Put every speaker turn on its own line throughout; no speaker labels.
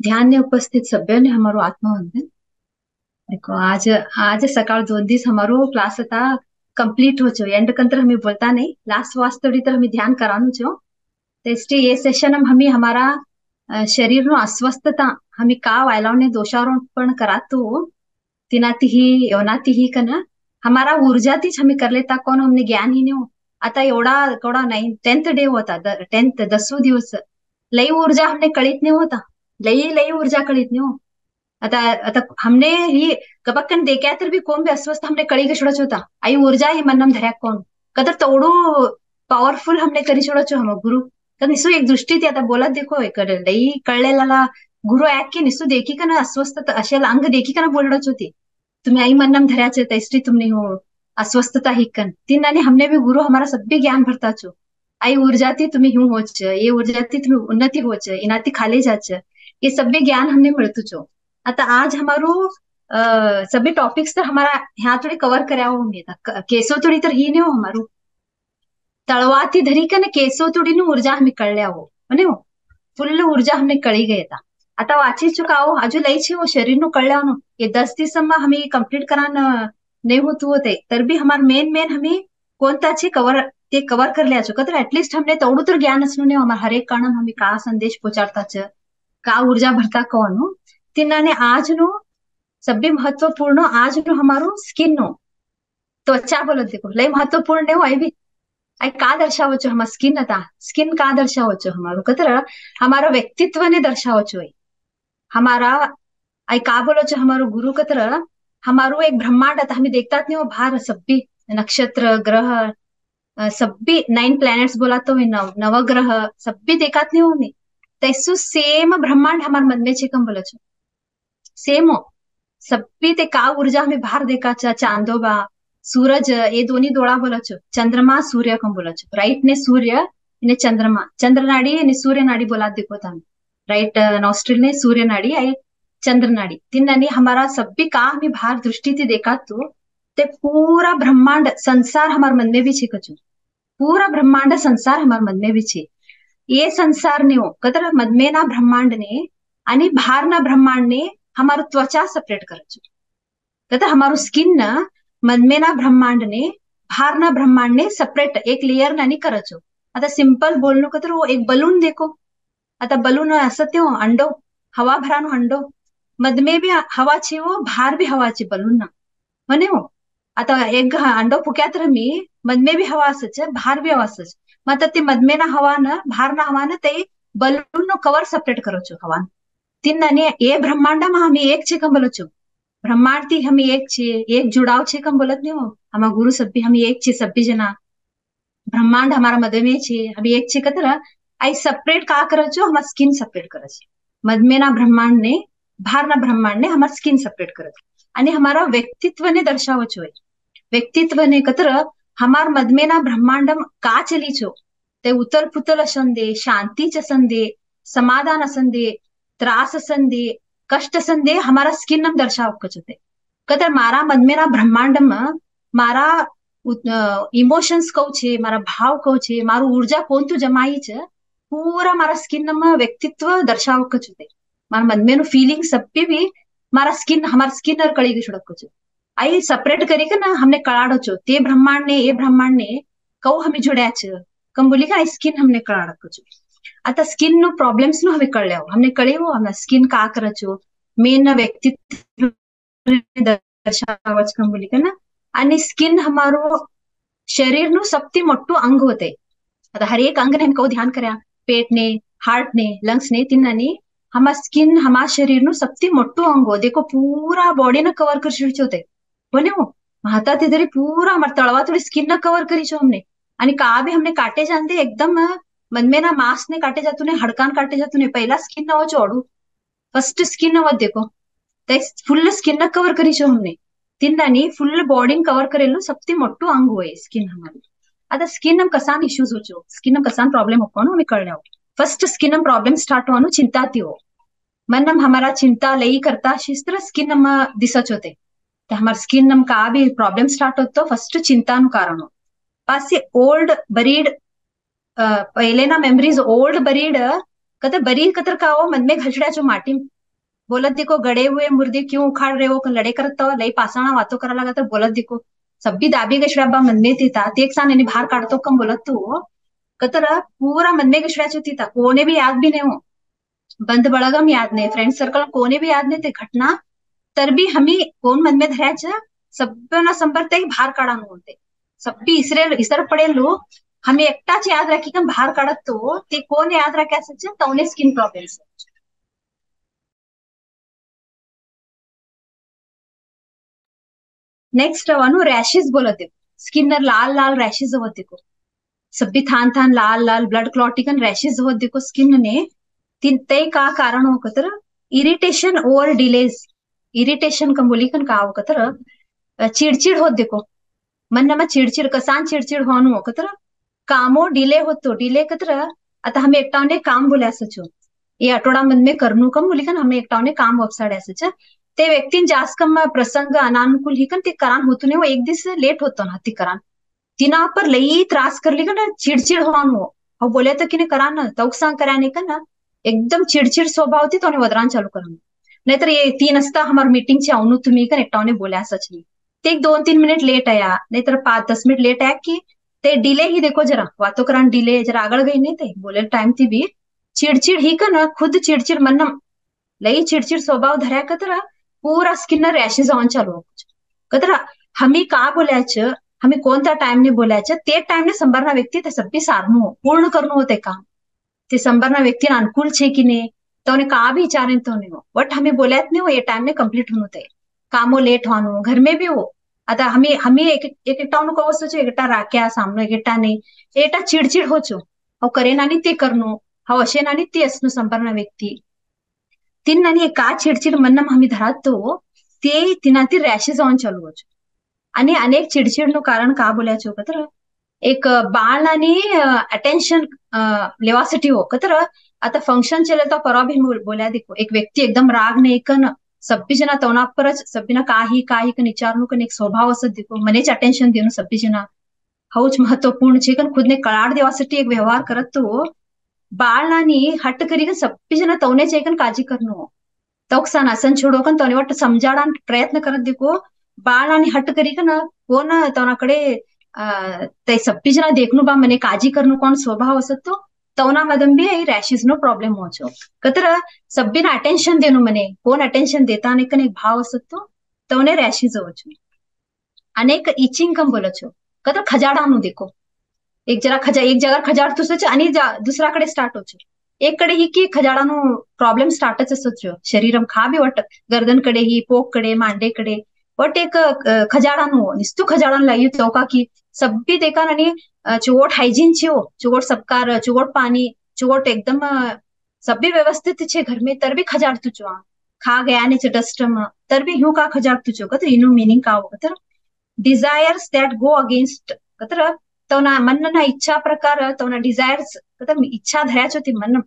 ध्यान ने उपस्थित सभ्यों ने हमारो आत्मवंदन। देखो आज आज सकाळ 2 दिवस हमारो क्लास था कंप्लीट हो चो एंड कंतर हमें बोलता नहीं लास्ट वास्ते थोड़ी तर हमें ध्यान करानु छो। तो इसलिए ये सेशन हमें हमारा शरीर नो अस्वस्थता हमें का वायलावने दोषारोपण करातो तिनातीही योनातीही कना हमारा ऊर्जा तीच हमें कर लेता कोण हमने ज्ञान ही नहीं हो। आता एवढा केवढा 10th डे होता 10th 10 दिवस लई ऊर्जा हमने कळीत नाही होता। लई लई ऊर्जा कळीत नाही हो। आता आता हमने ही कपक्कन देख्या तर भी कोण बी अस्वस्थ हमने कळी के छोड़ा होता आई ऊर्जा ही मन्नम धर्या कोण कदर तोडू पॉवरफुल हमने करी छोड़ा हम गुरु तर निसू एक दृष्टी ती आता बोलत देखो इकडे लई कळलेला गुरु की निसू देखी का ना अस्वस्थता अशा अंग देखी का ना बोलडच होती तुम्ही आई मन्नम धर्याचे तैस्ट्री तुमने हो अस्वस्थता हिकन तीन नानी हमने भी गुरु हमारा सब भी ज्ञान भरता छो आई ऊर्जा थी तुम्हें यूं होच ये ऊर्जा थी तुम्हें उन्नति होच इनाती खाली जाच ये सब भी ज्ञान हमने मिळतो छो। आता आज हमारो सभी टॉपिक्स तर हमारा ह्या थोड़ी कवर કર્યા हो हमने केसो थोड़ी तर ही ने हो हमारू तळवाती धरी का ना केसो थोड़ी नु ऊर्जा हमें कळल्या हो म्हणे हो फुल ऊर्जा हमने कळी गई था। आता वाची चुका हो आजू लई छे वो शरीर नु कळल्या नो ये 10 दिवस हमें कंप्लीट करान नहीं होत होते तर भी हमार मेन मेन हमें कोणता छे कवर ते कवर कर लिया चुका तर एटलीस्ट हमने तोडू तर ज्ञान असनु ने हमार हर एक कारण हमें का संदेश पहुंचाता छ का ऊर्जा भरता कौन तिन्नाने आज नो सभी महत्वपूर्ण आज नो हमारो स्किन नो त्वचा बोलत देखो लई महत्वपूर्ण हो आई भी आई का दर्शावो छो हमार स्किन आता स्किन का दर्शावो छो हमारो कतर हमारो व्यक्तित्व ने दर्शावो छो हमारा आई का बोलो छो हमारो गुरु कतर हमारो एक ब्रह्मांड आता हमें देखता नहीं हो बाहर सब भी नक्षत्र ग्रह सब भी 9 प्लैनेट्स बोला तो नवग्रह सब भी देखा नहीं हो मैं तैसु सेम ब्रह्मांड हमार मन में छे कम बोलो छो सेम हो सब भी ते का ऊर्जा हमें बाहर देखा चांदो बा सूरज ये दोन्ही डोळा बोलाचो चंद्रमा सूर्य कम बोलाचो राइट ने सूर्य ने चंद्रमा चंद्र नाड़ी ने सूर्य नाड़ी बोला देखो हम राइट नॉस्ट्रिल ने सूर्य नाड़ी आई चंद्र नाड़ी तीन हमारा सब भी का हमें बाहर दृष्टि थी देखा तो ते पूरा ब्रह्मांड संसार हमारे मन में भी छे कचो पूरा ब्रह्मांड संसार हमारे मन में भी छे ये संसार ने हो कतर मदमे ना ब्रह्मांड ने आणि बाहर ना ब्रह्मांड ने हमारो त्वचा सेपरेट करायचो कतर हमारो स्किन ना मदमेना ब्रह्मांड ने बाहर ना ब्रह्मांड ने सेपरेट एक लेयर ना नहीं करायचो। आता सिंपल बोलनो कतर वो एक बलून देखो आता बलून असं ते अंडो हवा भरानो अंडो मदमे भी हवा छे वो बाहर भी हवा छे बलून ना म्हणे हो आता एक अंडो फुक्या तर मी मदमे भी हवा असच बाहर भी हवा असच मग आता ते मदमेना हवा ना बाहर ना हवा ना ते बलून नो कवर सेपरेट करायचो हवा तीन नानी ये ब्रह्मांड में हम एक छे कम बोलो छो ब्रह्मांड थी हम एक छे एक जुड़ाव छे कम बोलत नहीं हो हमारा गुरु सब भी हम एक छे सब भी जना ब्रह्मांड हमारा मदमे में छे हम एक छे कतर आई सेपरेट का करो छो हमारा स्किन सेपरेट करे छे मदमे ना ब्रह्मांड ने बाहर ना ब्रह्मांड ने हमारा स्किन सेपरेट करे आणि हमारा व्यक्तित्व ने दर्शावो छो व्यक्तित्व ने कतर हमार मदमे ना ब्रह्मांड का चली छो ते उतल पुतल असंदे शांति चसंदे समाधान असंदे त्रास असंदे कष्ट संदे हमारा स्किन नम दर्शाव कचते कतर मारा मदमेना ब्रह्मांड में मारा इमोशंस कौ छे मारा भाव कौ छे मारू ऊर्जा कौन तू जमाई छे पूरा मारा स्किन में व्यक्तित्व दर्शाव कचते मारा मदमेनु फीलिंग सब भी मारा स्किन हमारा स्किन और कड़ी छुड़क कचो आई सेपरेट करी के ना हमने कड़ाड़ो छो ते ब्रह्मांड ने ये ब्रह्मांड ने कौ हमें जुड़्या छे कम बोली का आई स्किन हमने कड़ाड़ कचो आता स्किन नो प्रॉब्लेम्स नो हमें कळल्या हमने कळे हो हमने स्किन का करचो मेन व्यक्तित्व दर्शावच कम बोली का ना आणि स्किन हमारो शरीर नु सबती मोटू अंग होते आता हर एक अंग ने हम कौ ध्यान कर्या पेट ने हार्ट ने लंग्स ने तिन्नानी हमार स्किन हमार शरीर नु सबती मोटू अंग हो देखो पूरा बॉडी न कवर कर छो होते बने हो हाथा ते तरी पूरा हमार तळवा थोड़ी स्किन न कवर करी छो हमने आणि का भी हमने काटे जानते एकदम मन में ना मांस ने काटे जातु ने हड़कान काटे जातु ने पहला स्किन न हो चोड़ू फर्स्ट स्किन न देखो फुल स्किन न कवर करी छो हमने तिन्नानी फुल बॉडी कवर करेलो सबती मोटू अंग होय स्किन हमारी आता स्किन कसान इश्यूज होचो स्किन कसान प्रॉब्लेम होनो हमें कळल्या फर्स्ट स्किन प्रॉब्लेम स्टार्ट होनो चिंता थी हो मन हमारा चिंता लई करता शिस्त्र स्किन दिसच होते हमारा स्किन का भी प्रॉब्लम स्टार्ट होतो फर्स्ट चिंता नु कारण पास ओल्ड बरीड पहले ना मेमरीज ओल्ड बरीड कहते बरी कतर का हो मन में घसड़ा जो माटी बोलत देखो गड़े हुए मुर्दे क्यों उखाड़ रहे हो लड़े करत हो लई पासाणा वातो करा लगा तर बोलत देखो सब्बी दाबी गशड़ा मन में थी था तेक सा ने बाहर काढतो कम बोलत तू कतर पूरा मन में गशड़ा थी था कोने भी याद भी नहीं हो बंद बळगम याद नाही फ्रेंड सर्कल कोने भी याद नाही ते घटना तर भी हमी कोण मन में धरायचं सभ्य संपर्क बाहर काढानो होते सब्बी इसर पडे लोग हमें एकटाच याद राखी कम बाहर काढत तो ते कोण याद राख्या तवने स्किन प्रॉब्लेम्स नेक्स्ट अनु रॅशेस बोलते स्किन लाल लाल रॅशेस होते को सब्बी थान थान लाल लाल ब्लड क्लॉटिकन रॅशेस होते को स्किन ने तीन ते का कारण हो तर इरिटेशन ओवर डिलेज इरिटेशन कंबोलिकन का हो तर चिडचिड होत देखो मन चिडचिड कसान चिडचिड होनु हो तर कामो डिले होतो डिले कतर आता हमें एकटाने काम बोलायचं ये आठवडा मन में करनु कम बोली का हमें एकटाने काम वपसाडायचं ते व्यक्तीन जास्त कम प्रसंग अनानुकूल ही कन ते करान होतो ने वो एक दिवस लेट होतो ना ती करान तिना पर लई त्रास करली का ना चिडचिड होवान हो बोले तो कि करा ना तौक सांग कराने का ना एकदम चिडचिड स्वभाव होती तो वदरान चालू करा नाहीतर ये तीन असता हमार मीटिंग ची आवनु तुम्ही का एकटाने बोल्या सच नाही ते एक 2-3 मिनिट लेट आया नाहीतर 5-10 मिनिट लेट आया कि ते डिले ही देखो जरा वातो करान डिले जरा आगळ गई नहीं ते बोले टाइम थी भी चिडचिड ही का ना खुद चिडचिड मन लई चिडचिड स्वभाव धऱ्या कतरा पूरा स्किन रॅशेस ऑन चालू कतरा हमी का बोलायचं हमी कोणत्या टाइमने बोलायचं ते टाइमने संभारना व्यक्ती ते सब्बी सारनु पूर्ण करनु होते काम ते संभारना व्यक्ती अनुकूल छे कि नहीं तो उन्हें का भी विचारे तो नहीं हो बट हमें बोलायत नहीं हो ये टाइम ने कंप्लीट होनु ते कामो लेट होनु घर में भी हो आता हमी हमी एक को सोचो एकटा राख्या सामनो एकटा नहीं एटा चिडचिड होचो हो करे नानी ते करनु हो असे नानी ते असनु संभारना व्यक्ती तीन नानी का चिडचिड मन्नम हमी धरातो ते तिनाती रॅशेस ऑन चालू होचो आणि अनेक चिडचिडનું कारण का बोलायचो का तर एक बाळाने अटेन्शन लेवासाठी हो का तर आता फंक्शन चले तो परवा भी बोल्या देखो एक व्यक्ती एकदम राग ने कन सब्बी जना तोना परच सब्बीना काही कन विचारनु कन एक स्वभाव असत देखो मनेच अटेन्शन देनु सब्बी जना हौच महत्वपूर्ण छे कन खुद ने कळाड देवासाठी एक व्यवहार करत तो बाळानी हट करी कन सब्बी जना तवने चेकन काळजी करनु तोक्सान असन छोडोकन तोने वाट समजाडान प्रयत्न करत देखो बाळ आणि हट करी का ना कोण तवनाकडे ते सब्बी जना देखनु बा मने काळजी करनु कोण स्वभाव असत तो तवना मदम भी आई रॅशेस नो प्रॉब्लेम होचो कतर सब्बीना अटेन्शन देनु मने कोण अटेन्शन देता ने कन एक भाव असत तो तवने रॅशेस होचो अनेक इचिंग कम बोलचो कतर खजाडानु देखो एक जगा खजाड तुसच आणि दुसराकडे स्टार्ट होचो एक कडे ही की खजाडानु प्रॉब्लेम स्टार्टच असतो शरीरम खा भी वाट गर्दन कडे ही पोक कडे मांडे कडे वट एक खजाडानु निस्तु खजाडान लायु चौका की सब्बी देखा आणि चुवोट हाइजीन छे हो चुवोट सबकार चुवोट पानी चुवोट एकदम सब्बी व्यवस्थित छे घर में तर भी खजाड तुचो खा गया ने डस्ट में तर भी ह्यू का खजाड तुचो कतर इनु मीनिंग का कतर डिझायर्स दॅट गो अगेन्स्ट कतर तवना मन इच्छा प्रकार तवना डिझायर्स कतर इच्छा धरायच होती मन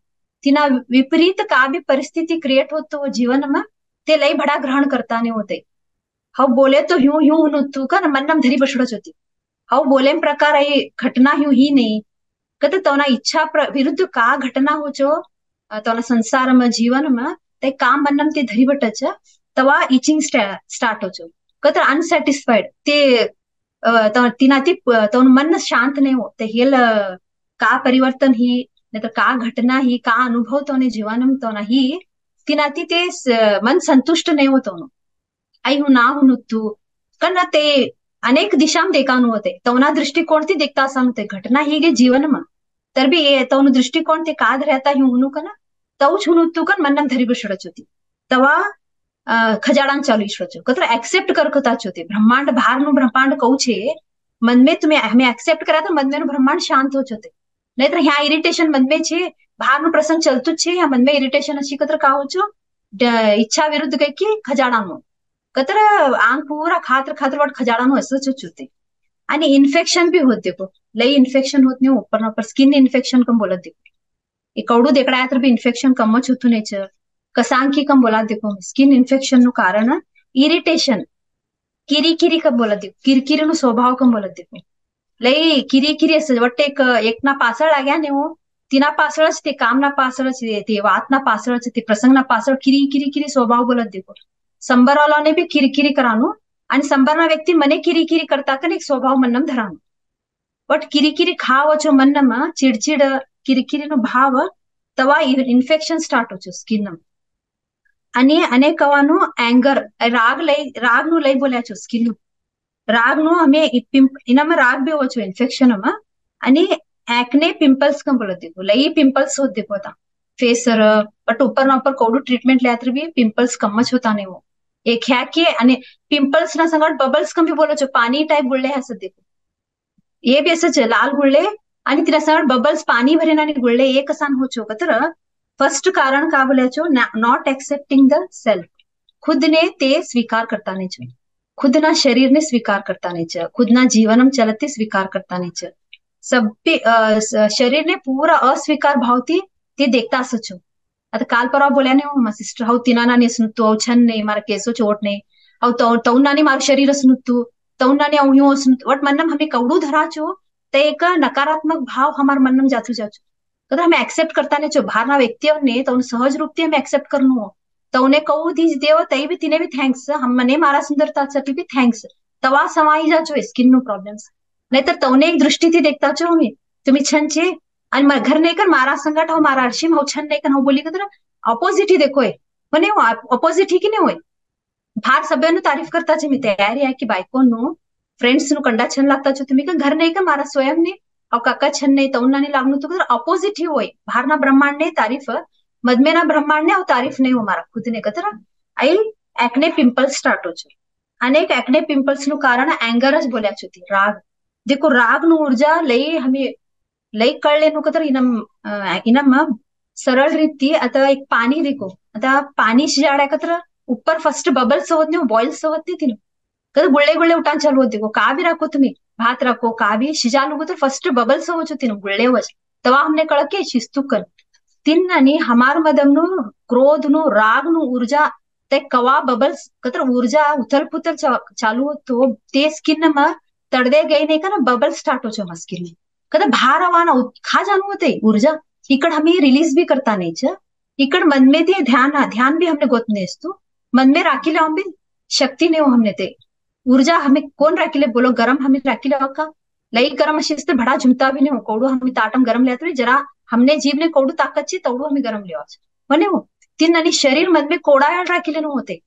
तिना विपरीत का भी परिस्थिती क्रिएट होतो जीवन में ते लई भडा ग्रहण करता ने होते हाउ बोले तो ह्यू ह्यू तू का मन्नम धरी बसडच होती हाउ बोले प्रकार आई घटना ह्यू ही नहीं कत तवना इच्छा विरुद्ध का घटना होचो तवना संसार में जीवन में ते काम मन्नम ते धरी बटच तवा इचिंग स्टार्ट होचो कत अनसॅटिस्फाईड ते तिना ती तवन मन शांत नहीं हो ते हेल का परिवर्तन ही नहीं तो का घटना ही का अनुभव तवने जीवन तो ही तिना ती ते मन संतुष्ट नहीं होतो आई हूं ना हूं तू कन ते अनेक दिशा में देखानु होते तवना दृष्टिकोण ती देखता असा होते घटना ही गे जीवन में तर भी तवन दृष्टिकोण ते काद रहता ही हुनु कन तवच हुनु तू कन मन्नम धरी बसडच होती तवा खजाडान चालू ईश्वरचो कतर एक्सेप्ट करकताच होते ब्रह्मांड बाहर नु ब्रह्मांड कहू छे मन में तुम्हें हमें एक्सेप्ट करा तो मन में ब्रह्मांड शांत हो होते नहीं तो ह्या इरिटेशन मन में छे बाहर नु प्रसंग चलतुच छे या मन में इरिटेशन अशी कतर का होचो इच्छा विरुद्ध कई की खजाडानो कतर आंग पूरा खातर खातर वाट खजाडानो असंच होते आणि इन्फेक्शन भी होत देखो लई इन्फेक्शन होत नहीं ऊपर ऊपर स्किन इन्फेक्शन कम बोलत देखो कवडू देखड़ा तर भी इन्फेक्शन कमच होतु नेच कसांकी कम बोला देखो स्किन इन्फेक्शन नु कारण इरिटेशन किरी कम बोलत देखो किरकिरी नु स्वभाव कम बोलत देखो लई किरी असं वाटते एक ना पासळ लाग्या ने हो તેના પાછળ જ તે કામના પાછળ જ તે વાતના પાછળ જ તે પ્રસંગના પાછળ કિરી સ્વભાવ બોલત દેખો. સંબરવાલાને બી કિરकिरी કરવાનું आणि સંબરના વ્યક્તિ મને કિરकिरी કરતા કને એક સ્વભાવ મનમ ધરાનું. બટ કિરकिरी ખાવ છો મનમાં ચીડચીડ કિરकिरीનો ભાવ તવા ઇન્ફેક્શન સ્ટાર્ટ हो સ્કિન અને અને કવાનું એંગર રાગનું લઈ બોલ્યા છો સ્કિન રાગનું અમે એનામાં રાગ બી हो ઇન્ફેક્શનમાં અને एक्ने पिंपल्स कम बोलत देखो लई पिंपल्स होत देखो आता फेसर बट ऊपर ना ऊपर कोडू ट्रीटमेंट लिया भी पिंपल्स कम च होता नहीं वो एक है कि आणि पिंपल्स ना संगत बबल्स कम भी बोलो छो पानी टाइप गुळले असत देखो ये भी असंच लाल गुळले आणि तिला संगत बबल्स पानी भरेना आणि गुळले एक असान हो छो तर फर्स्ट कारण का बोले छो नॉट एक्सेप्टिंग द सेल्फ खुद ने ते स्वीकार करता नहीं छो खुद ना शरीर ने स्वीकार करता नहीं छो खुद ना जीवनम चलते स्वीकार करता नहीं छो सब शरीर ने पूरा अस्वीकार भावती ते देखता असो. आता काल परवा बोल्या नाही मा सिस्टर हाऊ तिना नानी असनुत्तू अव छन नाही मारा केसो चोट नाही अव तौ नानी मारू शरीर असनुत्तू तौ नानी अव यूं असनुत्तू वट मन्नम हमें कवडू धरा छो ते एक नकारात्मक भाव हमार मन्नम जाचू कदर हमें एक्सेप्ट करता नहीं छो बाहर व्यक्तियों ने तो सहज रूप हमें एक्सेप्ट करनु हो तौने कहू दीज देव तई भी तिने भी थैंक्स हम मने मारा सुंदरता भी थैंक्स तवा समाई जाचो स्किन नो प्रॉब्लम्स नहीं तर तौने एक दृष्टि थी देखता छो हमें तुम्ही छन छे आणि घर नहीं कर मारा संगट हो मारा अर्शी हो छन नहीं कर हो बोली कदर ऑपोजिट ही देखो मने ऑपोजिट ही की नहीं होय बाहर सभ्यनु तारीफ करता छे मी तयारी आहे की बायको नो फ्रेंड्स नु कंडा छन लागता छो तुम्ही का घर नहीं कर मारा स्वयं ने अव काका छन नहीं तौना नहीं लागनु तो कदर ऑपोजिट ही होय बाहर ना ब्रह्मांड ने तारीफ मदमे ना ब्रह्मांड ने तारीफ नहीं हो मारा खुद ने कदर आई एक्ने पिंपल्स स्टार्ट हो छो अनेक एक्ने पिंपल्स नु कारण एंगर ज बोल्या छो ती राग देखो राग नु ऊर्जा लई हमें लई कळले नु कदर इनम सरळ रीती आता एक पानी देखो आता पानी शिजाड्या कतर ऊपर फर्स्ट बबल्स होत नहीं बॉइल्स होत नहीं तीन कदर गुळे गुळे उठान चालू होत देखो का भी रखो तुम्ही भात रखो का भी शिजा लो तो फर्स्ट बबल्स हो तीन गुळे वच तवा हमने कळ के शिस्तु कर तीन आणि हमार मदम नु क्रोध नु राग नु ऊर्जा ते कवा बबल्स कतर ऊर्जा उथल पुथल चालू होतो ते स्किन में तड़दे गई नहीं का ना बबल स्टार्ट हो छो स्किन में कदा भार आवाना खा जानू होते ऊर्जा इकड़ हमें रिलीज भी करता नहीं छ इकड़ मन में ते ध्यान भी हमने गोत नहीं तू मन में राखी ले हम भी शक्ति नहीं हो हमने ते ऊर्जा हमें कौन राखी ले बोलो गरम हमें राखी ले का लई गरम शिस्त बड़ा झुमता भी नहीं हो कौड़ू हमें ताटम गरम ले जरा हमने जीव ने कौड़ू ताकत ची तौड़ू हमें गरम ले मने हो तीन आणि शरीर मन में कोडायाळ राखी ले होते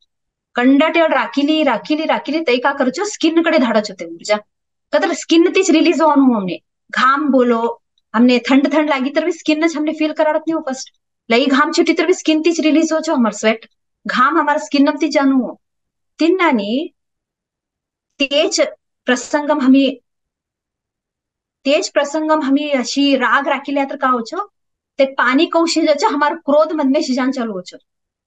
कंडाटेळ राखीली तई का करचो स्किन कडे धाडच होते ऊर्जा कदर स्किन तीच रिलीज होन हमने घाम बोलो हमने ठंड लागी तर भी स्किन हमने फील कराड़त नहीं हो फर्स्ट लई घाम छुटी तर भी स्किन तीच रिलीज हो हमार स्वेट घाम हमारा स्किन ती जानू हो तिन्नानी तेज प्रसंगम हमी अशी राग राखी तर का हो ते पानी कौ शिजाच हमार क्रोध मन में शिजान चालू हो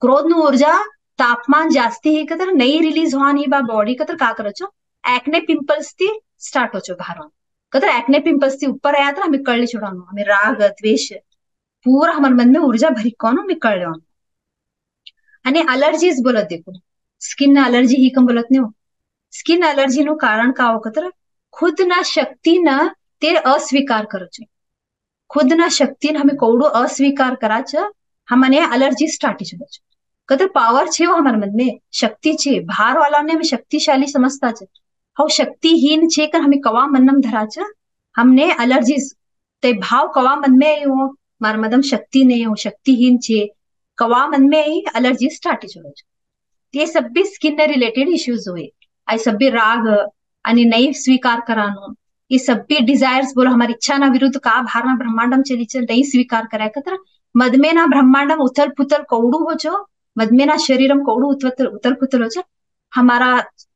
क्रोध नु ऊर्जा तापमान जास्ती ही कतर नहीं रिलीज हुआ नहीं बा बॉडी कतर का करो एक्ने पिंपल्स थी स्टार्ट हो बाहर कतर एक्ने पिंपल्स थी ऊपर आया तो हमें कळले छोड़ानो हमें राग द्वेष पूरा हमारे मन में ऊर्जा भरी कौन हमें कळले आणि अलर्जीज बोलत देखो स्किन ना अलर्जी ही कम बोलत नहीं हो स्किन अलर्जी नु कारण का हो कतर खुद ना शक्ति न ते अस्वीकार करो खुद ना शक्ति हमें कौड़ो अस्वीकार कराच हमने अलर्जी स्टार्ट हो कदर पावर छे वो हमारे मन में शक्ति छे भार वाला ने हमें शक्तिशाली समझता छे हाउ शक्तिहीन छे कर हमें कवा मनम धरा छ हमने अलर्जीज ते भाव कवा मन में आई हो मार मदम शक्ति नहीं हो शक्तिहीन छे कवा मन में आई अलर्जी स्टार्ट हो ये सब भी स्किन रिलेटेड इश्यूज हुए आई सब भी राग आणि नहीं स्वीकार करानो ये सब भी डिजायर्स बोलो हमारी इच्छा ना विरुद्ध का भार ना ब्रह्मांडम चली चल नहीं स्वीकार कराय कतर मदमे ना ब्रह्मांडम उथल पुथल कौड़ू हो छो मदमेना शरीरम कौड़ू उथल पुथल हो हमारा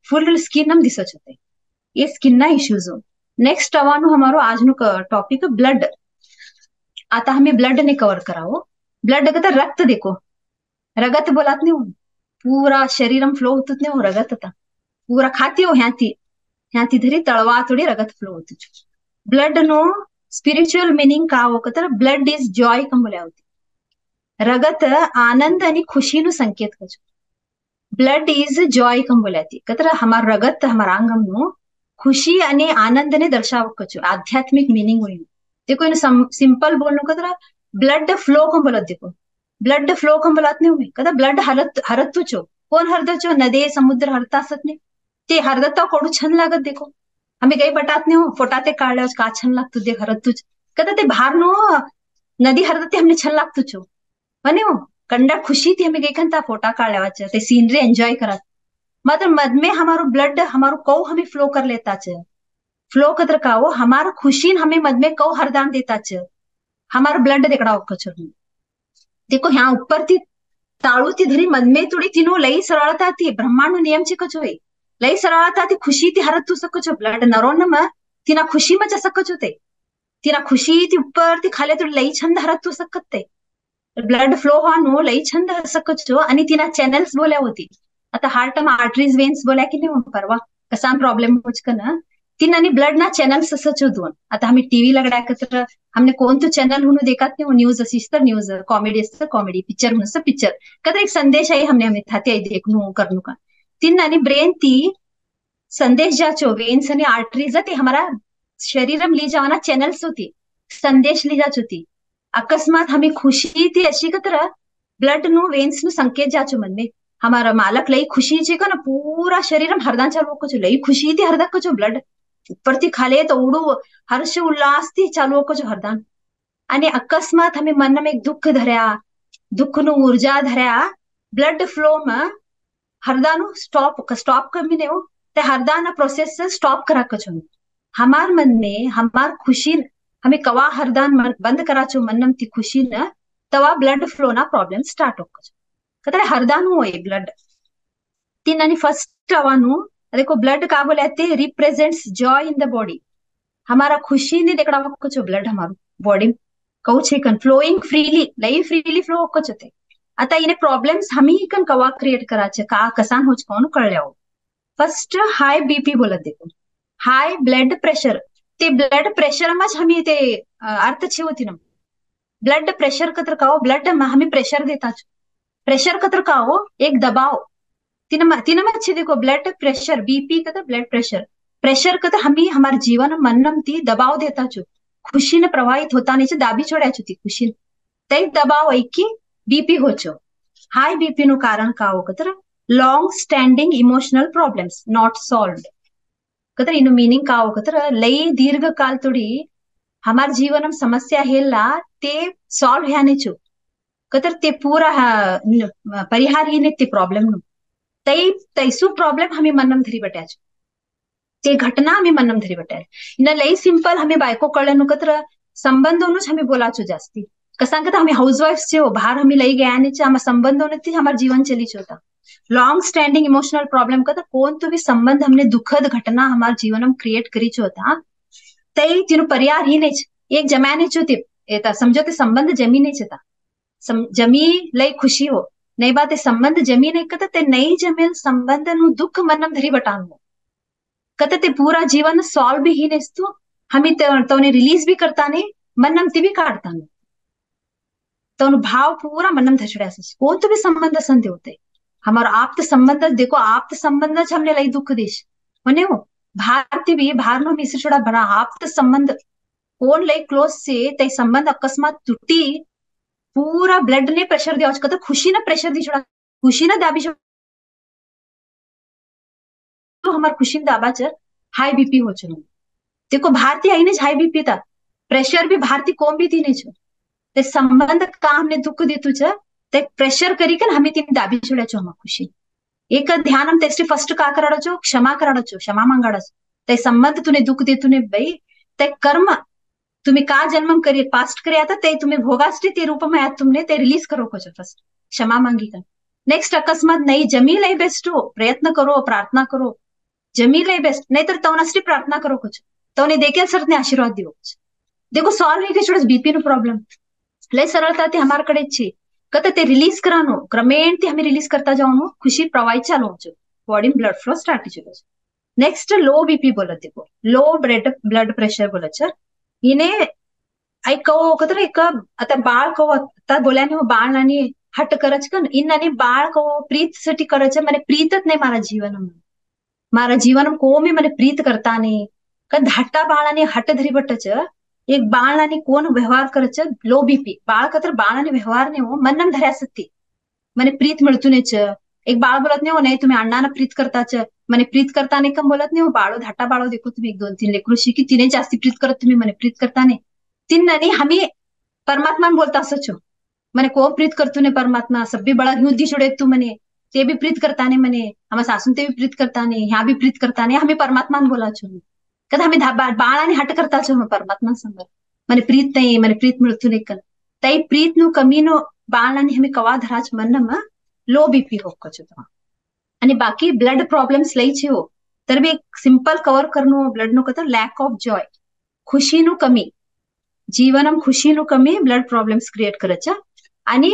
फुल स्किन हम दिसच होते ये स्किन ना इश्यूज हो नेक्स्ट आवानो हमारो आज नो टॉपिक ब्लड आता हमें ब्लड ने कवर कराओ ब्लड कहता रक्त देखो रगत बोलात नहीं हो पूरा शरीरम फ्लो होत नहीं हो रगत आता पूरा खाती हो ह्याती धरी तळवा थोड़ी रगत फ्लो होती ब्लड नो स्पिरिचुअल मीनिंग का हो कहता ब्लड इज जॉय कम बोल्या होती रगत आनंद आणि खुशी नु संकेत कजो ब्लड इज जॉय कम बोल्याती कतर हमार रगत हमार अंगम नु खुशी आणि आनंद ने दर्शाव कजो आध्यात्मिक मीनिंग होई देखो इन सिंपल बोलनो कतर ब्लड फ्लो को बोलत देखो, ब्लड फ्लो को बोलत नाही मी कदा ब्लड हरत तुचो कोण हरदचो नदी समुद्र हरता असत नाही ते हरदता कोडू छन लागत देखो आम्ही काही बटात नाही हो फोटाते काढल्यावर का छन लागतो ते हरत तुच कदा ते भार नो नदी हरदते हमने छन लागतो छो मने हो कंडा खुशी थी हमें गई खनता फोटा काढल्यावर ते सीनरी एंजॉय करत मतलब मद में हमारो ब्लड हमारो कौ हमें फ्लो कर लेता छ फ्लो कतर का वो हमारा खुशी हमें मद में कौ हरदान देता छ हमारा ब्लड देखड़ा होकर छ देखो यहाँ ऊपर थी ताळूती धरी मनमे तुडी तिनो लई सरळता थी ब्रह्मांड नियम ची कचो है लई सरळता थी खुशी थी हरत तू सकचो ब्लड नरोन म तिना खुशी में सकचो ते तिना खुशी थी ऊपर ती खाले तुडी लई छंद हरत तू सकत ते ब्लड फ्लो नो लई छंद हर सकचो आणि तिना चॅनल्स बोल्या होती आता हार्ट म आर्टरीज वेन्स बोल्या की नाही परवा कसा प्रॉब्लेम होच ना तीन आणि ब्लड ना चॅनल्स असचो दोन आता आम्ही टीव्ही लगड्या तर हमने कोण तो चॅनल म्हणून देखत नाही न्यूज असीस तर न्यूज कॉमेडी असतं कॉमेडी पिक्चर म्हणून पिक्चर कदा एक संदेश आहे हमने हमें थाते देखनू करनू का तीन आणि ब्रेन ती संदेश जाचो वेन्स आणि आर्टरीज ते हमारा शरीरम ली जावाना चॅनल्स होती संदेश ली जाच होती अकस्मात हमें खुशी थी अशी कतर ब्लड नु वेन्स नु संकेत जाचो मन में हमारा मालक लई खुशी चे का ना पूरा शरीरम हरदान चालू को लई खुशी थी हरदक को ब्लड ऊपर थी खाले तो उडू हर्ष उल्लास थी चालू को हरदान आणि अकस्मात हमें मन में एक दुख धर्या दुख नु ऊर्जा धर्या ब्लड फ्लो में हरदानु स्टॉप स्टॉप कमी नहीं हो ते हरदान प्रोसेस से स्टॉप करा कचो हमार मन में हमार खुशी हमें कवा हरदान बंद कराचो मनम ती खुशी न तवा ब्लड फ्लो ना प्रॉब्लम स्टार्ट हो कतरे हरदान हुए ब्लड तीन आणि फर्स्ट अवानु देखो ब्लड का बोले represents joy in the body हमारा खुशी ने देखड़ा कुछ ब्लड हमारू बॉडी कहू छे कन फ्लोइंग फ्रीली लई फ्रीली फ्लो होकच होते आता इने प्रॉब्लेम्स हमी कन कवा क्रिएट कराचे का कसान होच कोण कळल्याव फर्स्ट हाय बीपी बोलत देखो हाय ब्लड प्रेशर ते ब्लड प्रेशर मच हमी ते अर्थ छे होती ना ब्लड प्रेशर कतर का ब्लड हमें प्रेशर देता प्रेशर कतर का एक दबाव तीन अच्छे देखो ब्लड प्रेशर बीपी कतर ब्लड प्रेशर प्रेशर कतर हमी हमारे जीवन मनम ती दबाव देता छो खुशी ने प्रवाहित होता नहीं दाबी छोड़ा ती खुशी तई दबाव ऐकी बीपी होचो हाई बीपी नु कारण का कतर long standing emotional problems not solved कतर इनु मीनिंग का कतर लई दीर्घ काल तोड़ी हमार जीवन समस्या हेला ते सॉल्व ह्याने छु कतर ते पूरा परिहार ही ते प्रॉब्लम नु तई तैसु प्रॉब्लम हमें मनम धरी बट्या छु ते घटना हमें मनम धरी बट्या इन लई सिंपल हमें बायको कळनु कतर संबंधोनुच हमें बोलाचो जास्ती कसा कता हमें हाउसवाइफ से बाहर हमें लई गया ने हम संबंधों थी हमार जीवन चली होता लॉन्ग स्टैंडिंग इमोशनल प्रॉब्लम कता कोण तो भी संबंध हमने दुखद घटना हमार जीवन में क्रिएट करी होता तई तीन परिहार ही नहीं एक जमाने चोती एता समझो ते संबंध जमी नहीं चता जमी लई खुशी हो नहीं बात संबंध जमी नहीं कता ते नहीं जमेल संबंध नु दुख मनम धरी बटानो कता ते पूरा जीवन सॉल्व भी ही नहीं तो हमें तो रिलीज भी करता नहीं मनम ती भी काढता नहीं तो भाव पूरा मनम धचड़ा कोण तो भी संबंध संधे होते हमारा आप्त संबंध देखो आप्त संबंध हमने लई दुख देश मने हो भारती भी भार नो मिश्र छोड़ा बड़ा आप्त संबंध कोण लई क्लोज से तई संबंध अकस्मात टूटी पूरा ब्लड ने प्रेशर दिया कतर खुशी ना प्रेशर दी छोड़ा खुशी ना दाबी छोड़ा तो हमार खुशी दाबा चर हाई बीपी हो चुनो देखो भारती आई ने हाई बीपी था प्रेशर भी भारती कोम भी थी नहीं छो ते संबंध का हमने दुख दी तुझ ते प्रेशर करी कर हमें तीन दाबी छोड़ा छो हम खुशी एक ध्यान हम तेस्टी फर्स्ट का कराड़ो छो क्षमा कराड़ो छो क्षमा मांगाड़ो ते संबंध तूने दुख दे तूने भाई ते कर्म तुम्हें का जन्म करिए पास्ट करे आता ते तुम्हें भोगाष्टी ते रूप में आया तुमने ते रिलीज करो को फर्स्ट क्षमा मांगी कर नेक्स्ट अकस्मात नहीं जमी लई बेस्ट हो प्रयत्न करो प्रार्थना करो जमी लई बेस्ट नहीं तो तवनष्टी प्रार्थना करो कुछ तो देखे सर ने आशीर्वाद दियो देखो सॉल्व नहीं छोड़ बीपी नो प्रॉब्लम लई सरलता थी हमारे कड़े छी कत ते रिलीज करानो क्रमेण थी हमें रिलीज करता जाओ खुशी प्रवाहित चालू हो बॉडी में ब्लड फ्लो स्टार्ट चलो नेक्स्ट लो बीपी बोलत देखो लो ब्लड प्रेशर बोलत इने आई कहो कतर एक आता बाळ कहो आता बोल्याने बाळ आणि हट करच कन इन आणि बाळ कहो प्रीत साठी करच मने प्रीतच नाही मारा जीवन को मी मने प्रीत करता नहीं का धाटा बाळ आणि हट धरी बटच एक बाळ आणि कोण व्यवहार करच लो बीपी बाळ का तर बाळ आणि व्यवहार नाही हो मन धऱ्यासती મને પ્રીત મળતું ને છે એક બાળ બોલત નહીં हो नाही तुम्ही अण्णांना प्रीत करता छ મને प्रीत करता नाही कम बोलत नाही हो बाळो धाटा बाळो देखो तुम्ही एक दोन तीन लेकरू शिकी तिने जास्ती प्रीत करत तुम्ही મને प्रीत करता नाही तीन नाही आम्ही परमात्मा बोलता असंच हो મને को प्रीत करतो ने परमात्मा सब्बी बळा घेऊन दी सोडे तू म्हणे ते बी प्रीत करता नाही म्हणे आम्हा सासून ते बी प्रीत करता नाही ह्या बी प्रीत करता नाही आम्ही परमात्मा बोला छो कदा आम्ही बाळ आणि हट करता छो परमात्मा संग મને प्रीत नाही મને प्रीत मिळतो नाही कन तई प्रीत नु कमी नो बाळ आणि आम्ही कवा धराच मन लो बीपी होको छो आणि बाकी ब्लड प्रॉब्लेम्स लई छे हो तर बी एक सिंपल कवर करनो ब्लड नो कतर लॅक ऑफ जॉय खुशी नु कमी जीवनम खुशी नु कमी ब्लड प्रॉब्लेम्स क्रिएट करच आणि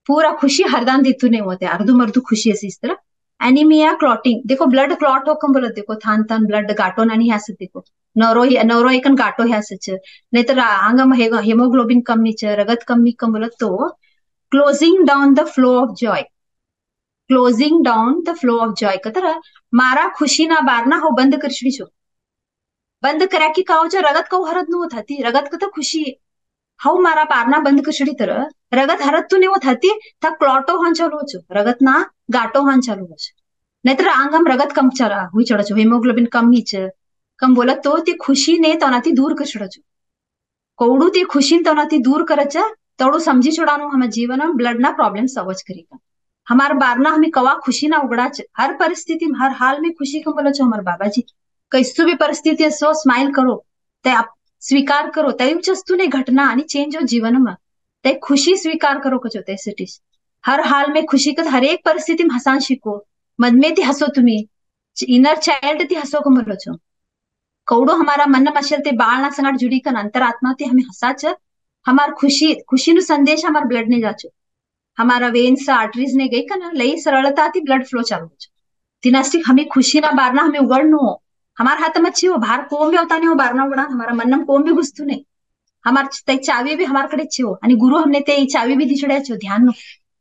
पूरा खुशी हरदान देतू नहीं होते अर्धु मर्दू खुशी असी इस तरह एनीमिया क्लॉटिंग देखो ब्लड क्लॉट होकम बोलत देखो थान थान ब्लड गाटो नानी ह्यास देखो नवरो एकन गाटो ह्यासच नहीं तर आंगम हेमोग्लोबिन कम नीच रगत कमी कम बोलत तो closing down the flow of Joy closing down the flow of Joy कतर मारा खुशी ना बारना हो बंद कर छो बंद કર્યા की કાવ છો રગત કઉ હરત નું થતી રગત કતો ખુशी हाउ मारा बारना बंद कशडी तर रगत हरत तू नेव थाती था क्लॉटो हान चालू हो रगत ना गाटो हान चालू हो नहीं तर आंगम रगत कम चला हुई चढ़ हेमोग्लोबिन कम ही कम बोलत तो ती खुशी ने तोनाती दूर कशड़ कौड़ू ती खुशी तोनाती दूर करच तोड़ू समझी छोड़ानो हम जीवन में ब्लड ना प्रॉब्लम सवच करी हमार बारना हमें कवा खुशी ना उगड़ाच हर परिस्थिति में हर हाल में खुशी कम बोलो हमारे बाबा जी कैसू भी परिस्थिति सो स्माइल करो ते आप स्वीकार करो तैच वस्तु ने घटना आणि चेंज हो जीवन में ते खुशी स्वीकार करो कचो त्यासाठी हर हाल में खुशी कर हर एक परिस्थिति में हसान शिको मद में ती हसो तुम्ही इनर चाइल्ड ती हसो को मरो छो कौड़ो हमारा मन मशल ते बाळ ना संगाट जुड़ी कर अंतरात्मा ते हमें हसाच हमार खुशी खुशी नु संदेश हमार ब्लड ने जाचो हमारा वेन्स आर्टरीज ने गई कना लई सरलता थी ब्लड फ्लो चालू हो तिनास्टिक हमें खुशी ना बारना हमें उगड़नो हमार हाथ में अच्छी हो बाहर कोम भी होता नहीं हो बारना उगड़ा हमारा मन में कोम भी घुसतू नहीं हमार ते चावी भी हमारे कड़े हो आणि गुरु हमने ते चावी भी दिछड़े छो ध्यान नो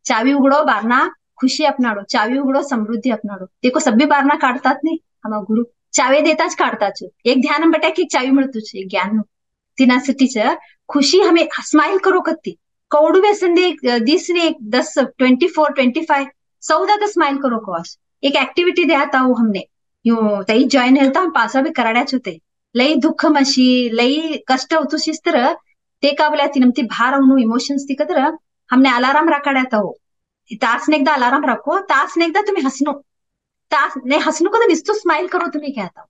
चावी उगड़ो बारना खुशी अपनाड़ो चावी उगड़ो समृद्धि अपनाड़ो देखो सभी बारना काटतात नहीं हमारा गुरु चावी देताच काढताच एक ध्यान बटा की चावी मिळतो एक ज्ञान तिनासाठीच खुशी हमें स्माइल करो कत्ती कौड़ू व्यसन दे दिस ने 10 24 25 14 तो स्माइल करो कवास एक एक्टिविटी देता हूँ हमने यो तई जॉइन हेल्ता हम पासा भी कराड्याच होते लई दुःख मशी लई कष्ट होतो शिस्तर ते का बोला नमती भार अवनु इमोशन्स ती कदर हमने अलाराम राखाड्यात हो तास ने एकदा अलाराम राखो तास ने एकदा तुम्ही हसनो तास ने हसनो कदा निस्तो स्माइल करो तुम्ही क्या था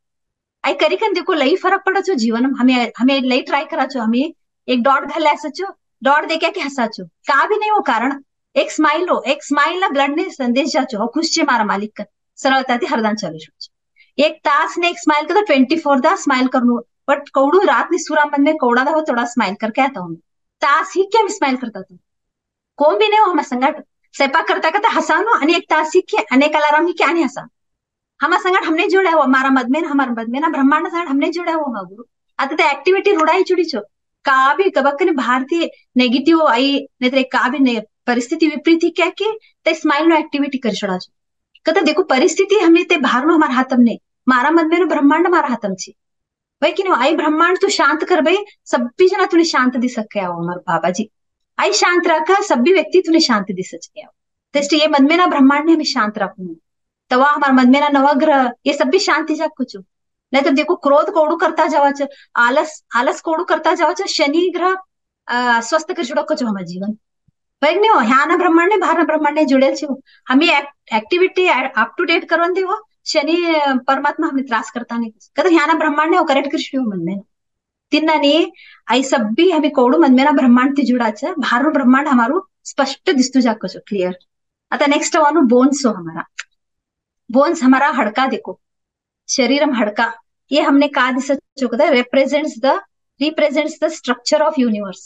आई करी कन देखो लई फरक पड़ो जीवन हमें हमें लई ट्राई कराचो हमें एक डॉट घाले असचो डॉट देख्या की हसाचो का भी नहीं हो कारण एक स्माइल ना ब्लड ने संदेश जाचो हो खुश छे मारा मालिक का सरलता थी हरदान चालू छो एक तास ने एक स्माइल कर 24 दा स्माइल करनो बट कौड़ू रात ने सूरा मन में कौड़ा दा हो थोड़ा स्माइल करके आता हूँ तास ही क्या स्माइल करता तुम कोण भी नहीं हो हम संगट स्वयंपाक करता करता हसानो आणि एक तास ही के अनेक अलाराम ही क्या नहीं हसा हम संगट हमने जोड़ा हो हमारा मदमेन ना ब्रह्मांड संगट हमने जोड़ा हो हमारा गुरु आता ते एक्टिविटी रुड़ाई जुड़ी छो का भी कबक्कने भारतीय नेगेटिव आई नहीं तो का भी परिस्थिति विपरीत ही क्या के ते स्माइल नो एक्टिविटी कर छोड़ा छो कदा देखो परिस्थिति हमें ते बाहर नो हमारा हाथम ने मारा मदमेन ब्रह्मांड मारा हाथम छी भाई कि आई ब्रह्मांड तू शांत कर भाई सभी जना तुने शांत दिस सके आओ हमारे बाबा जी आई शांत रखा सभी व्यक्ति तुने शांत दिस सके आओ तो ये मन में ना ब्रह्मांड ने हमें शांत रखू तवा हमारे मन में ना नवग्रह ये सब भी शांति जाग कुछ नहीं तो देखो क्रोध कोड़ू करता जावाच आलस कोड़ू करता जावाच शनि ग्रह स्वस्थ कर जुड़ो कचो हमारे जीवन भाई नहीं हो ह्या ब्रह्मांड ने बाहर ब्रह्मांड ने जुड़ेल छे हमें एक्टिविटी अप टू डेट करवन देवो शनि परमात्मा हमें त्रास करता नहीं कदा ह्या ब्रह्मांड ने करेक्ट कर मन में तिन्नाने आई सब भी हमें कौड़ू मन में ना ब्रह्मांड थी जुड़ाच बाहर ब्रह्मांड हमारू स्पष्ट दिस्तू जाको क्लियर आता नेक्स्ट वानु बोन्स हो हमारा बोन्स हमारा हड़का देखो शरीरम हड़का ये हमने कहा दिसता represents the structure of universe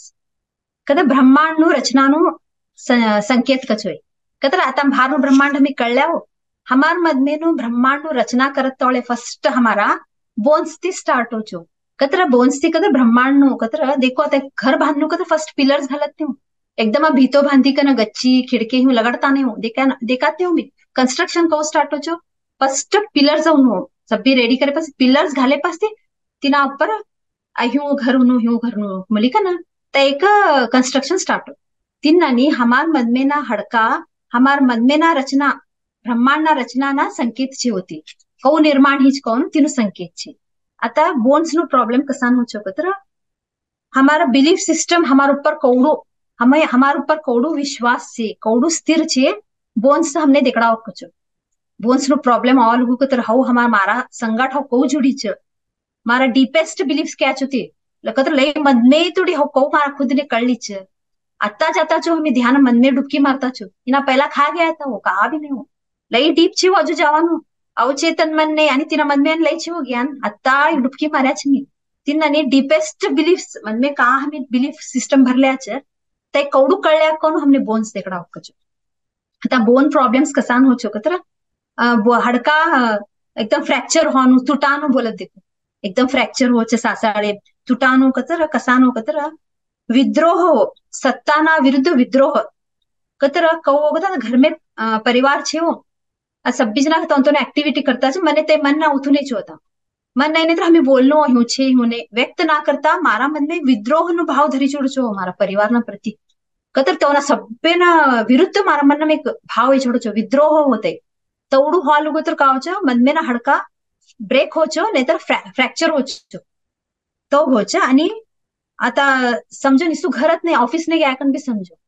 कदा ब्रह्मांड नु रचना नु संकेत कचोय कदा आता भार नु ब्रह्मांड हमें कळल्या हो हमार मदमेनु ब्रह्मांड नु रचना करत तोळे फर्स्ट हमारा बोन्स थी स्टार्ट हो छो कतरा बोन्स थी कदा ब्रह्मांड नु कतरा देखो आता घर बांधनु कदा फर्स्ट पिलर्स घालत नहीं एकदम भीतो बांधी कना गच्ची खिड़की हूँ लगड़ता नहीं हूँ देखाते हूँ भी कंस्ट्रक्शन को स्टार्ट हो छो फर्स्ट पिलर्स हो सब भी रेडी करे पास पिलर्स घाले पास तिना ऊपर ह्यू घरनु मलिक ना त एक कंस्ट्रक्शन स्टार्ट तिन्नानी हमार मन में ना हड़का हमार मन में ना रचना ब्रह्मांड ना रचना ना संकेत ची होती कौ निर्माण हीच कोण तिनु संकेत ची आता बोन्स नो प्रॉब्लेम कसा हो चुको तर हमारा बिलीफ सिस्टम हमारे ऊपर कौड़ो हमें हमारे ऊपर कौड़ो विश्वास છે कौड़ो स्थिर છે बोन्स हमने देकड़ा कुछ बोन्स नो प्रॉब्लम और लोगों को तर हाउ हमारा मारा संगाट हाउ कौ जुड़ी छ मारा डीपेस्ट बिलीफ्स क्या छुती लकतर लई मन में थोड़ी हाउ कौ मारा खुद ने कर ली छ आता जाता जो हमें ध्यान मन में डुबकी मारता छो इना पहला खा गया था वो कहा भी नहीं हो लई डीप छी वाजू जावानो अवचेतन मन ने आणि तिना मन में लई छी हो ज्ञान आता डुबकी मार्या छ मी तिनाने डीपेस्ट बिलीफ्स मन में कहा हमें बिलीफ सिस्टम भरल्या छ ते कौडू कळल्या कोण हमने बोन्स देकड़ा होकच आता बोन प्रॉब्लम्स कसान हो चुका तर हड़का एकदम फ्रॅक्चर होनु तुटानु बोलत देखो एकदम फ्रॅक्चर हो सासाळे तुटानु कतर कसानो कतर विद्रोह हो सत्ताना विरुद्ध विद्रोह कतर कहो होगा घर में परिवार छे हो सब्बी जना तो एक्टिविटी करता છે મને તે મન ના ઉઠું નહીં જોતા मन नहीं तो हमें बोलनो हूँ छे होने व्यक्त ना करता मारा मन में विद्रोह नो भाव धरी छोड़ छो मारा परिवार ना प्रति कतर तो ना सभ्य ना विरुद्ध मारा मन में एक भाव ही छोड़ छो विद्रोह होते तवडू हॉल होगो तर का हो मन में ना हड़का ब्रेक हो छो नहीं तर फ्रॅक्चर हो छो तो हो छ आणि आता समझो निसू घरात नाही ऑफिस ने गया कन भी समझो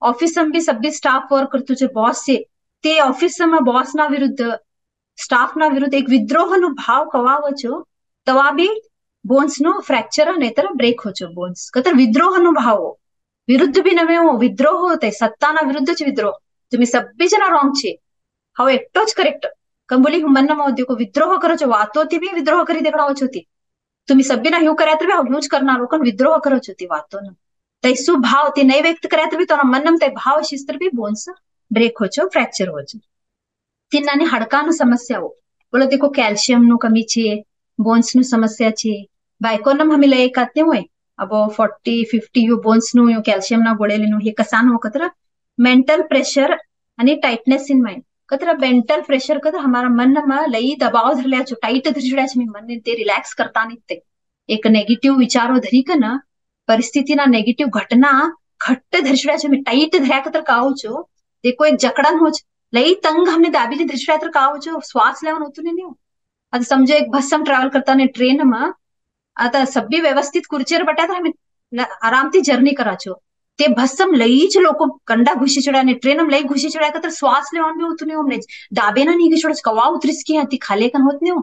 ऑफिस में भी सभी स्टाफ वर्क करतो छे बॉस से ते ऑफिस में बॉस ना विरुद्ध स्टाफ ना विरुद्ध एक विद्रोह नो भाव कवावो छो तवा बी बोन्स नो फ्रॅक्चर नहीतर ब्रेक हो छो बोन्स कतर विद्रोह नो भाव विरुद्ध बी नवे हो विद्रोह होते सत्ता ना विरुद्ध च विद्रोह तुम्ही सब्बी जना रॉंग छे हाउ एकटोच करेक्ट कंबोली मन मोदी को विद्रोह करो छो वातो ती बी विद्रोह करी देखाडो छो ती तुम्ही सब्बी ना ह्यू कर्या तर बी ह्यूज करनारो पण विद्रोह करो छो ती वातो न तैसू भाव ती नहीं व्यक्त कर्या तर बी तो मनम ते भाव शिस्तर बी बोन्स ब्रेक हो छो फ्रॅक्चर हो छो तिन्नाने हड़कानु समस्या हो बोलो देखो कैल्शियम नु कमी छे बोन्स नु समस्या छे बायकोनम हमें लय काते होय अब 40-50 यो बोन्स नु यो कैल्शियम ना गोळेले नु हे कसान हो कतर मेंटल प्रेशर आणि टाइटनेस इन माइंड कतर मेंटल प्रेशर कतर हमारा मन में लई दबाव धरल्या छो टाइट धरल्या छे मन ते रिलॅक्स करता नहीं ते एक नेगेटिव विचारो धरी का ना परिस्थिति ना नेगेटिव घटना घट्ट धरल्या छे मी टाइट धर्या कतर काव छो देखो एक जकड़न हो लई तंग हमने दाबीली दृष्टिया तर का हो श्वास लेवन होतो नहीं आता समझो एक बस हम ट्रॅव्हल करताना ट्रेन में आता सब्बी व्यवस्थित खुर्चीवर बट्या तर हमें आराम थी जर्नी कराचो ते भस्सम लईच लोको कंडा घुसी चढ़ा ने ट्रेन में लई घुसी चढ़ा तर श्वास लेवन भी होतो नहीं हमने दाबे ना नहीं छोड़ कवा उतरिस की हती खाले कन होत नहीं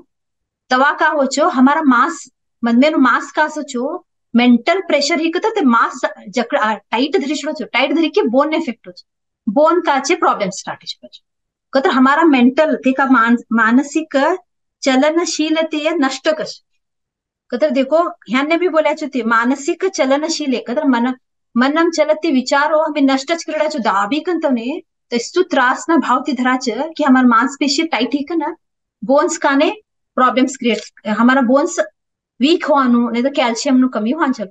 तवा का हो छो हमारा मास मन में मास का सोचो मेंटल प्रेशर ही कतर ते मास जकड़ा टाइट धरी छोड़ो टाइट धरी के बोन इफेक्ट हो बोन काचे प्रॉब्लम स्टार्ट कतर हमारा मेंटल ते का मानसिक चलनशीलते नष्ट कश कतर देखो ह्याने भी बोल्या ते मानसिक चलनशील कतर मनम चलते विचारो हमें नष्टच करड्या छो दाबी कंतवने तस्तु त्रास ना भाव ती धराच कि हमार मांसपेशी टाइट ही ना बोन्स काने प्रॉब्लम्स क्रिएट हमारा बोन्स वीक होवानु नहीं तो कैल्शियम नु कमी होवान चल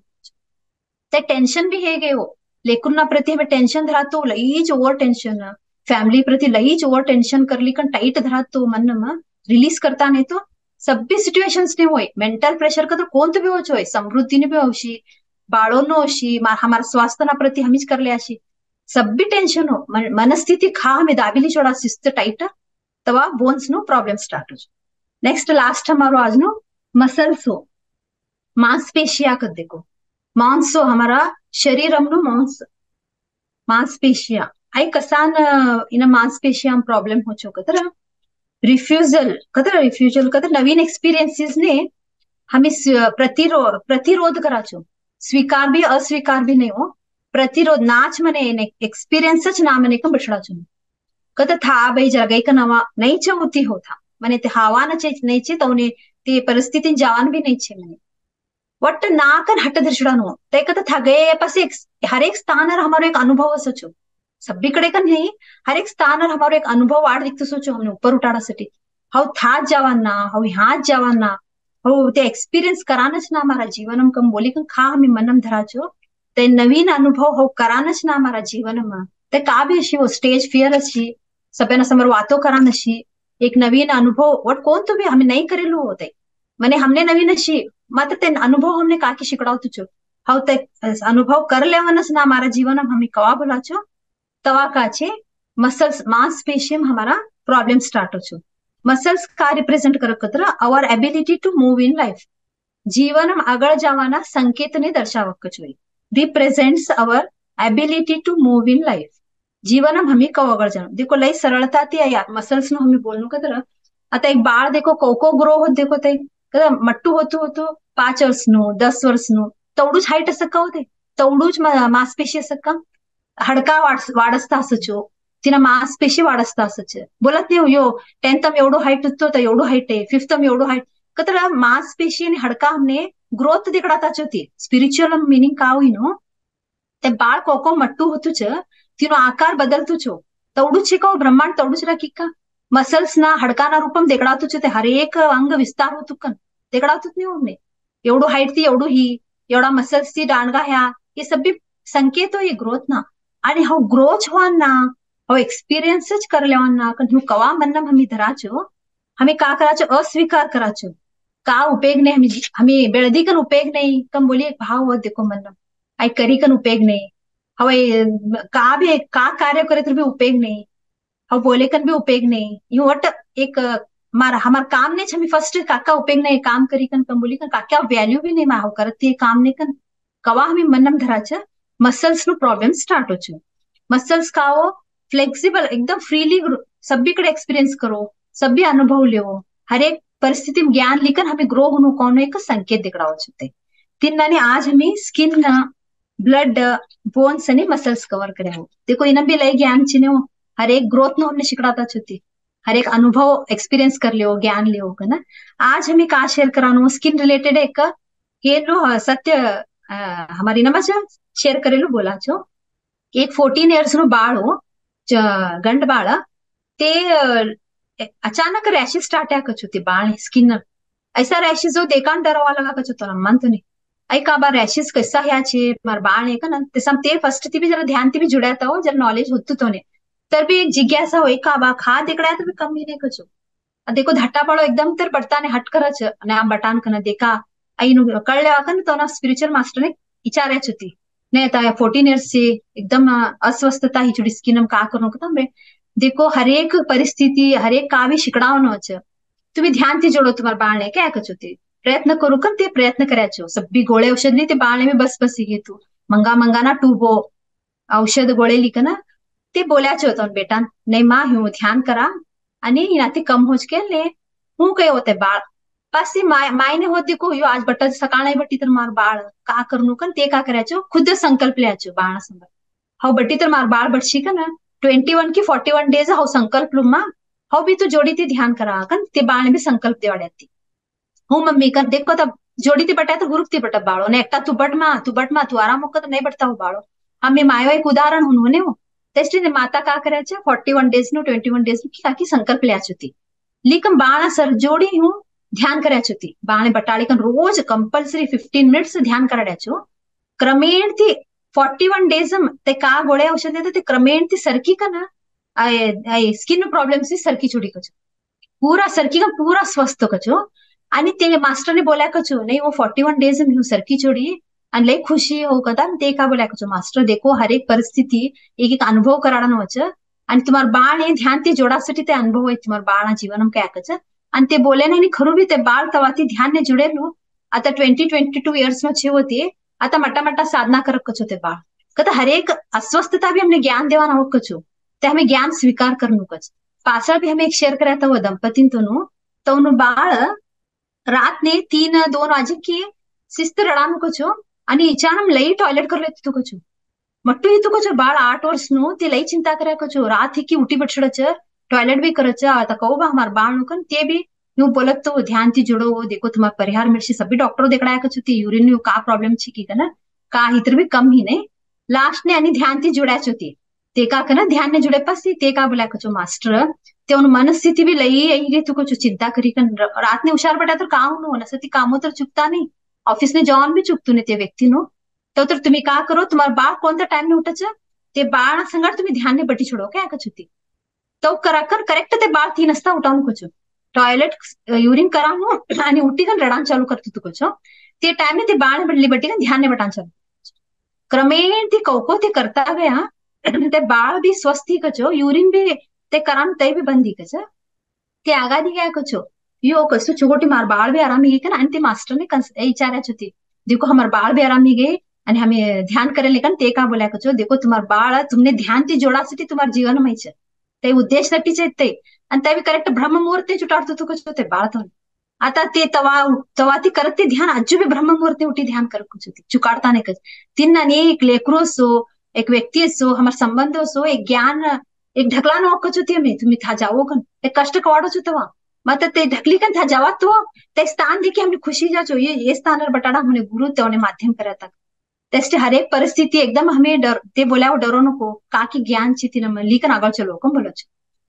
ते टेंशन भी है गए हो लेकुन प्रति हमें टेंशन धरातो लईच ओवर टेंशन फैमिली प्रति लईच ओवर टेंशन करली कन टाइट धरातो मन में रिलीज करता नहीं तो सब्बी सिच्युएशन्स ने होय मेंटल प्रेशर का तो कोणतं भी होय समृद्धीने भी होशी बाळोनो होशी हमारा स्वास्थ्य ना प्रति हमीच करले अशी सब्बी टेंशन हो मनस्थिति खा हमें दाबिली छोड़ा शिस्त टाइट तवा बोन्स नो प्रॉब्लम स्टार्ट हो नेक्स्ट लास्ट हमारो आज नो मसल्स हो मांसपेशिया कर देखो मांस हो हमारा शरीरम नो मांसपेशिया आई कसान इन मांसपेशिया प्रॉब्लम हो चो कतर रिफ्यूजल कतर नवीन एक्सपीरियंसेस ने हमें प्रतिरोध कराचो स्वीकार भी अस्वीकार भी नहीं हो प्रतिरोध नाच मने एक्सपीरियंस ना मने कम बछड़ा चो कतर था भाई जगह का नवा नहीं छे होती हो था मने ते हावा न चे नहीं छे तो ने ते परिस्थिति जान भी नहीं छे मने वट नाकन हट दर्शडानो ते कत थगे पास हर एक स्थान हमारो एक अनुभव सोचो सब्बी कडे का नहीं हर एक स्थान हमारो एक अनुभव वाढ दिखतो सोचो हमने ऊपर उठाडासाठी हाउ था जवाना हाउ ह्याच जवाना हाउ ते एक्सपीरियंस करानच ना हमारा जीवनम कम बोली कन खा हमें मनम धराचो ते नवीन अनुभव हाउ करानच ना हमारा जीवनमा ते का भी अशी वो स्टेज फियर अशी सभ्याना समोर वातो करान अशी एक नवीन अनुभव वट कोण तुम्ही हमें नहीं करेलो होते म्हणे हमने नवीन अशी मात्र ते अनुभव हमने काकी शिकडावतो छो हाउ ते अनुभव कर लेवनस ना हमारा जीवन हमें कवा बोला छो तवा का छे मसल्स मांसपेशी में हमारा प्रॉब्लम स्टार्ट हो छो मसल्स का रिप्रेजेंट कर our ability to move in life जीवन આગળ જવાના સંકેતને દર્શાવક જોઈએ represents our ability to move in life जीवन हमें कव આગળ જવાનું देखो लई सरळताથી यार मसल्स નું हमें बोलणं कदर आता एक बाळ देखो कोको ग्रो होत देखो ते कदा मट्टू होतो होतो 5 વર્ષનું 10 વર્ષનું तेवढूच हाईट असं का होते तेवढूच मांसपेशी असं का हडका वाढसता असचो तिना मांसपेशी वाढसता असच बोलत नाही यो 10th एवढं हाईट होतो तर एवढं हाईट आहे 5th एवढं हाईट कतर मांसपेशी आणि हडका हमने ग्रोथ दिकडाताच होती स्पिरिच्युअल मीनिंग का हुई नो ते बाळ कोको मट्टू होतुच तिनो आकार बदलतुच हो तेवढूच शिकाव ब्रह्मांड तेवढूच राखी का मसल्स ना हडकाना रूपम देकडातुच ते हरेक अंग विस्तार होतुकन देकडातुच नाही हमने एवढं हाईट ती एवढं ही एवढा मसल्स ती दांडगा ह्या हे सब भी संकेत हो ये ग्रोथ ना आणि हाउ ग्रोथ होवान ना हाउ एक्सपिरियन्सच कर लेवान ना कन हु कवा मन्नम हमी धराचो हमें का कराचो अस्वीकार कराचो का उपयोग नाही हमें बेळदी कन उपयोग नाही कम बोलिए भाव होत देखो मन्नम आई करी कन उपयोग नहीं हवाई का भी का कार्य करे तो भी उपयोग नहीं हम बोले कन भी उपयोग नहीं यू वट एक हमार काम नहीं हमें फर्स्ट काका उपयोग नहीं काम करी कन कम बोली कन काका वैल्यू भी नहीं माहो करत ते काम नहीं कन कवा हमें मनम धराच मसल्स नु प्रॉब्लम स्टार्ट हो मसल्स का हो फ्लेक्सिबल एकदम फ्रीली सभी एक्सपीरियंस करो सभी अनुभव लो हर एक परिस्थिति में ज्ञान लेकर हमें ग्रो होने कौन एक संकेत दिखड़ा होते तिन्नाने आज हमें स्किन ब्लड बोन्स आणि मसल्स कवर करे हो देखो इन्हें भी लय ज्ञान चिन्ह हर एक ग्रोथ नो हमने शिकड़ाता छुती हर एक अनुभव एक्सपीरियंस कर लियो ज्ञान लियो ना आज हमें का शेयर करानो स्किन रिलेटेड एक ये लो सत्य हमारी नमज शेयर करेलो बोला छो एक 14 इयर्स नो बाळ हो गंड बाळ ते अचानक रैशेस स्टार्ट या कचुती बाळ स्किन ऐसा रैशेस हो देखान डरवा लगा कचुतो मन तो नहीं आई का बार रैशेस कैसा ह्या छे मार बाळ है का ना ते फर्स्ट थी भी जरा ध्यान थी भी जुड़ाता हो जरा नॉलेज होत तो ने तर भी एक जिज्ञासा हो का बा खा दिकड़ा तो भी कम ही नहीं कचो देखो धट्टा पड़ो एकदम तर पड़ता ने हट करच અને આમ બટાન કને દેખા આઈનું કળ લેવા કને તો ના સ્પિરિચ્યુઅલ માસ્ટર ने विचार्या छुती ने ता 14 इयर्स से एकदम अस्वस्थता ही जुड़ी स्किन का करो का हमरे देखो हरेक परिस्थिति हरेक का भी शिकडावनो छ तुम्ही ध्यान थी जोडो तुम्हार बाळने काय कचोती प्रयत्न करू कन ते प्रयत्न करायचो सब्बी गोळे औषध नाही ते बाळने मी बस बसी घेतो मंगा मंगाना टूबो औषध गोळे लिकना ते बोलायचे होतं बेटा नाही मा हूं ध्यान करा आणि नाती कम होच के ले हूं कहे होते बाळ पासी मायने होती को यो आज बट्टा सकाळ नाही बट्टी तर मार बाळ का करू कन ते का करायचो खुद संकल्प लियाचो बाळ संग हाउ बट्टी तर मार बाळ बटशी का ना 21 की 41 डेज हाउ संकल्प लुमा हाउ भी तू जोड़ी थी ध्यान करा कन ते बाळ भी संकल्प देवाड्याती हूं मम्मी कन देखो तब जोड़ी थी बटा तो गुरुक थी बटा बाळो ने एकटा तू बट तू आराम होकर नहीं बटता हो बाळो आम्ही मायो एक उदाहरण होने हो त्याची माता का करायच्या 41 डेज नो 21 डेज की काकी संकल्प लियाच होती लेकिन बाणा सर जोड़ी हूं ध्यान करायची होती बाणे बटाळी कन रोज कंपल्सरी 15 मिनिट्स ध्यान कराड्याचो क्रमेण ती 41 डेज ते का गोळे औषध देते ते क्रमेण ती सरकी का ना स्किन प्रॉब्लम सी सरकी छोड़ी कचो पूरा सरकी का पूरा स्वस्थ कचो आणि ते मास्टर ने बोला कचो नहीं वो 41 डेज में सरकी छोड़ी आणि लई खुशी हो कदा ते का बोला कचो मास्टर देखो हर एक परिस्थिति एक एक अनुभव कराडा वच आणि तुम्हार बाळ हे ध्यान ते जोडासाठी ते अनुभव आहे तुम्हार बाळा जीवनम काय कच आणि ते बोले नाही खरू भी ते बाळ तवाती ध्यान ने जुडेलो आता 20-22 इयर्स में छे होते आता मटा मटा साधना करक कचो ते बाळ कदा हर एक अस्वस्थता भी हमने ज्ञान देवाना हो कचो ते हमें ज्ञान स्वीकार करनु कच पाछळ भी हमें एक शेयर कराया था वो दंपतीन तो बाळ रात ने 3-2 वाजे की शिस्त रडानु कचो आणि इचानम लई टॉयलेट कर लेती तू कचो मट्टू ही तू कचो बाळ 8 वर्ष नु ते लई चिंता करे कचो रात ही की उठी बटछड़च टॉयलेट भी करच आता कहू बा हमार बाळ नुकन ते भी यूं बोलत तो ध्यान थी जुड़ो देखो तुम्हार परिहार मिर्ची सभी डॉक्टर देखड़ाया कचो ती यूरिन यू का प्रॉब्लम छी की कना का हितर भी कम ही नहीं लास्ट ने आणि ध्यान थी जुड़ाया चोती ते का कना ध्यान ने जुड़े पास ते का बोला कचो मास्टर ते उन मनस्थिति भी लई आई तू कचो चिंता करी कन रात ने हुशार बटा तर काम नो नसती कामो तर चुकता नहीं ऑफिस ने जॉन भी चुकतू ने ते व्यक्ती नो तर तुम्ही का करो तुम्हार बाळ कोणत्या टाइम ने उठच ते बाळ संगड तुम्ही ध्यान ने बटी छोड़ो क्या कचुती तो कराकर करेक्ट ते बाळ 3 वाजता उठावून कचो टॉयलेट युरिन करा आणि उठी कन रडान चालू करत होतो कचो ते टाइम ते बाळ बडली बट्टी कन ध्यान ने बटान चालू क्रमेण ती कौको ते करता गया ते बाळ भी स्वस्थ ही कचो यूरिन भी ते करान तय भी बंदी कच ते आगादी गया कचो यो कसो छोटी मार बाळ भी आराम ही कन आणि ते मास्टर ने विचारा होती देखो हमार बाळ भी आराम ही गए आणि हमें ध्यान करे लेकिन ते का बोला कचो देखो तुम्हार बाळ तुमने ध्यान ती जोडासाठी तुम्हार जीवन में ते उद्देशासाठीच आहेत ते आणि त्यावेळी करेक्ट ब्रह्ममुहूर्त चुटाडतो तो कचो ते बाळ तो आता ते तवा तवा ती करत ते ध्यान अज्जू भी ब्रह्ममुहूर्त उठी ध्यान करत कुछ चुकाडता नाही कच तिನ್ನ एक लेकरो सो एक व्यक्ति सो हमार संबंध सो एक ज्ञान एक ढकला न कचो ते तुम्ही था जाओ कन एक कष्ट कवाडो छु तवा मत ते ढकली कन था जावा तो ते स्थान देखिए हमने खुशी जा चाहिए ये स्थान बटाडा हमने गुरु तेवने माध्यम करता त्याचे हर एक परिस्थिती एकदम हमें डर ते बोल्या डरो नको का की ज्ञान ची तिनं लिकन आगळ चलो कम बोलो